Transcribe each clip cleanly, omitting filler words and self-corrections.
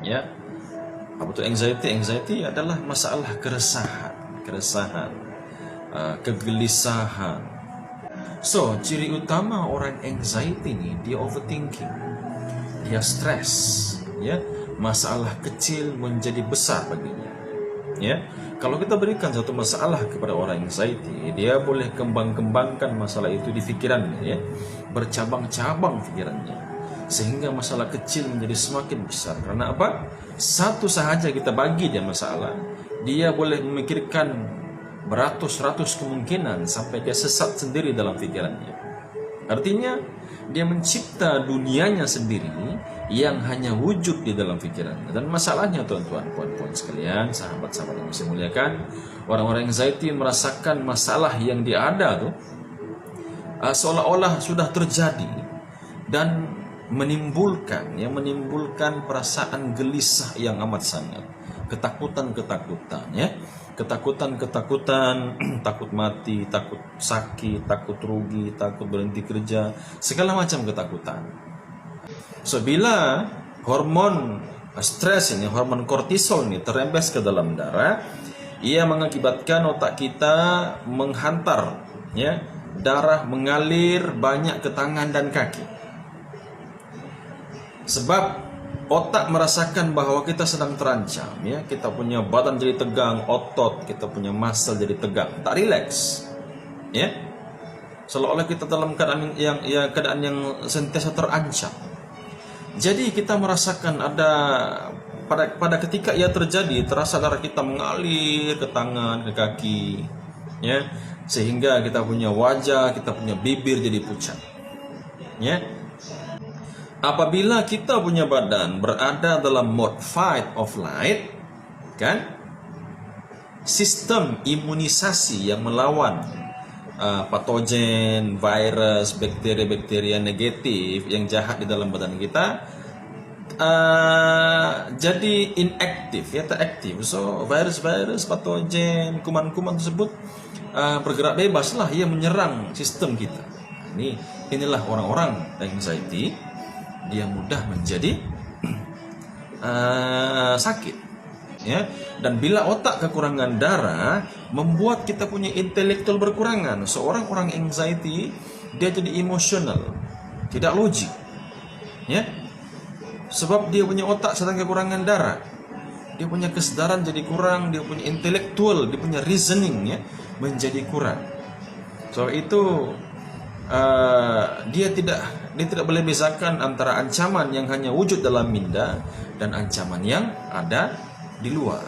Ya, apa itu anxiety? Anxiety adalah masalah keresahan, kegelisahan. So, ciri utama orang anxiety ini, dia overthinking, dia stres, ya. Masalah kecil menjadi besar baginya. Ya, kalau kita berikan satu masalah kepada orang anxiety, dia boleh kembangkan masalah itu di pikirannya, ya, bercabang-cabang pikirannya, sehingga masalah kecil menjadi semakin besar. Karena apa? Satu sahaja kita bagi dia masalah, dia boleh memikirkan beratus-ratus kemungkinan sampai dia sesat sendiri dalam pikirannya. Artinya dia mencipta dunianya sendiri yang hanya wujud di dalam pikirannya. Dan masalahnya, tuan-tuan, puan-puan sekalian, sahabat-sahabat yang saya muliakan, orang-orang anxiety merasakan masalah yang dia ada tuh seolah-olah sudah terjadi dan menimbulkan perasaan gelisah yang amat sangat, ketakutan, ya, ketakutan, takut mati, takut sakit, takut rugi, takut berhenti kerja, segala macam ketakutan. So, bila hormon stres ini, hormon kortisol ini terembes ke dalam darah, ia mengakibatkan otak kita menghantar, ya, darah mengalir banyak ke tangan dan kaki. Sebab otak merasakan bahwa kita sedang terancam, ya, kita punya badan jadi tegang, otot kita punya muscle jadi tegang, tak rileks, ya, seolah-olah kita dalam keadaan yang sentiasa terancam. Jadi kita merasakan ada pada ketika ia terjadi, terasa darah kita mengalir ke tangan, ke kaki, ya, sehingga kita punya wajah, kita punya bibir jadi pucat, ya. Apabila kita punya badan berada dalam mode fight or flight, kan, sistem imunisasi yang melawan patogen, virus, bakteri-bakteri negatif yang jahat di dalam badan kita jadi inaktif, ya, tak aktif. So virus-virus, patogen, kuman-kuman tersebut bergerak bebas lah, ia menyerang sistem kita. Inilah orang-orang anxiety, dia mudah menjadi sakit, ya. Dan bila otak kekurangan darah, membuat kita punya intelektual berkurangan. Seorang orang anxiety, dia jadi emosional, tidak logik, ya, sebab dia punya otak sedang kekurangan darah, dia punya kesadaran jadi kurang, dia punya intelektual, dia punya reasoning, ya, menjadi kurang. So itu dia tidak boleh bezakan antara ancaman yang hanya wujud dalam minda dan ancaman yang ada di luar.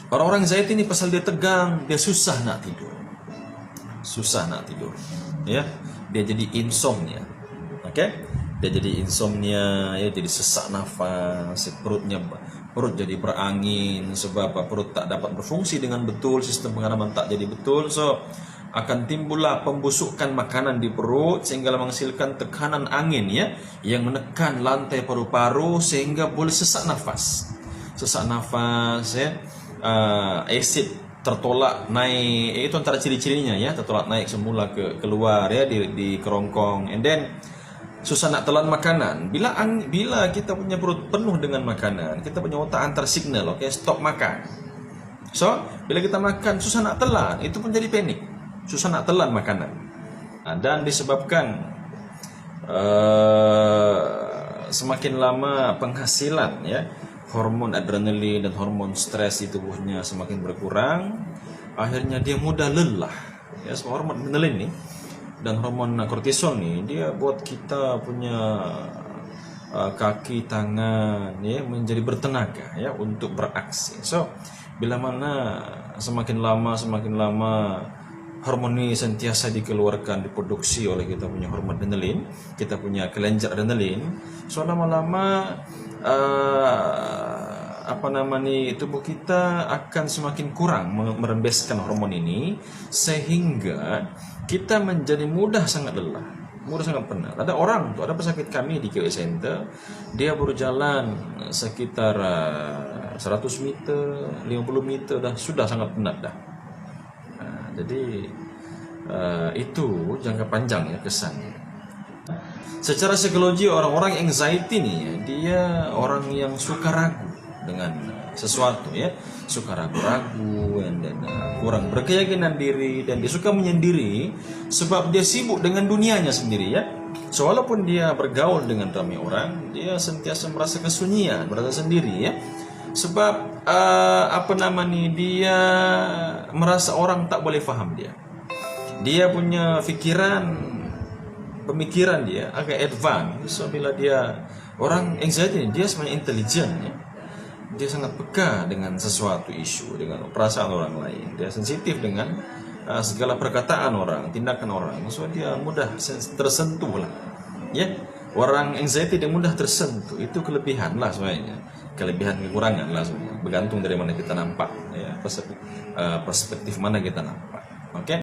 Orang-orang anxiety ini pasal dia tegang, dia susah nak tidur, ya, dia jadi insomnia, dia jadi insomnia, ya, jadi sesak nafas, perut jadi berangin, sebab perut tak dapat berfungsi dengan betul, sistem pengharaman tak jadi betul. So akan timbullah pembusukan makanan di perut sehingga menghasilkan tekanan angin, ya, yang menekan lantai paru-paru sehingga boleh sesak nafas, ya, asid tertolak naik, itu antara ciri-cirinya, ya, tertolak naik semula keluar, ya, di kerongkong, and then susah nak telan makanan. Bila kita punya perut penuh dengan makanan, kita punya otak antar signal, stop makan. So bila kita makan susah nak telan, itu pun jadi panik, susah nak telan makanan. Dan disebabkan semakin lama penghasilan, ya, hormon adrenalin dan hormon stres di tubuhnya semakin berkurang, akhirnya dia mudah lelah, ya. Sebab hormon adrenalin nih dan hormon kortisol nih, dia buat kita punya kaki, tangan, ya, menjadi bertenaga, ya, untuk beraksi. So bila mana semakin lama hormon ini sentiasa dikeluarkan, diproduksi oleh kita punya hormon adrenalin, kita punya kelenjar adrenalin, so lama-lama tubuh kita akan semakin kurang merembeskan hormon ini, sehingga kita menjadi mudah sangat lelah, mudah sangat penat. Ada orang tuh, ada pesakit kami di KW Center, dia berjalan sekitar 100 meter, 50 meter sudah sangat penat dah. Jadi itu jangka panjang, ya, kesannya. Secara psikologi orang-orang anxiety nih ya, dia orang yang suka ragu dengan sesuatu ya, suka ragu-ragu dan kurang berkeyakinan diri, dan dia suka menyendiri sebab dia sibuk dengan dunianya sendiri ya. So, walaupun dia bergaul dengan ramai orang, dia sentiasa merasa kesunyian, merasa sendiri ya. Sebab dia merasa orang tak boleh faham dia. Dia punya pemikiran dia agak advance. So bila dia orang anxiety, dia sebenarnya intelijen ya. Dia sangat peka dengan sesuatu isu, dengan perasaan orang lain. Dia sensitif dengan segala perkataan orang, tindakan orang. So dia mudah tersentuh lah. Ya, orang anxiety dia mudah tersentuh. Itu kelebihan lah sebenarnya. Kelebihan kekurangan lah sebenarnya. Bergantung dari mana kita nampak ya, perspektif mana kita nampak. Oke.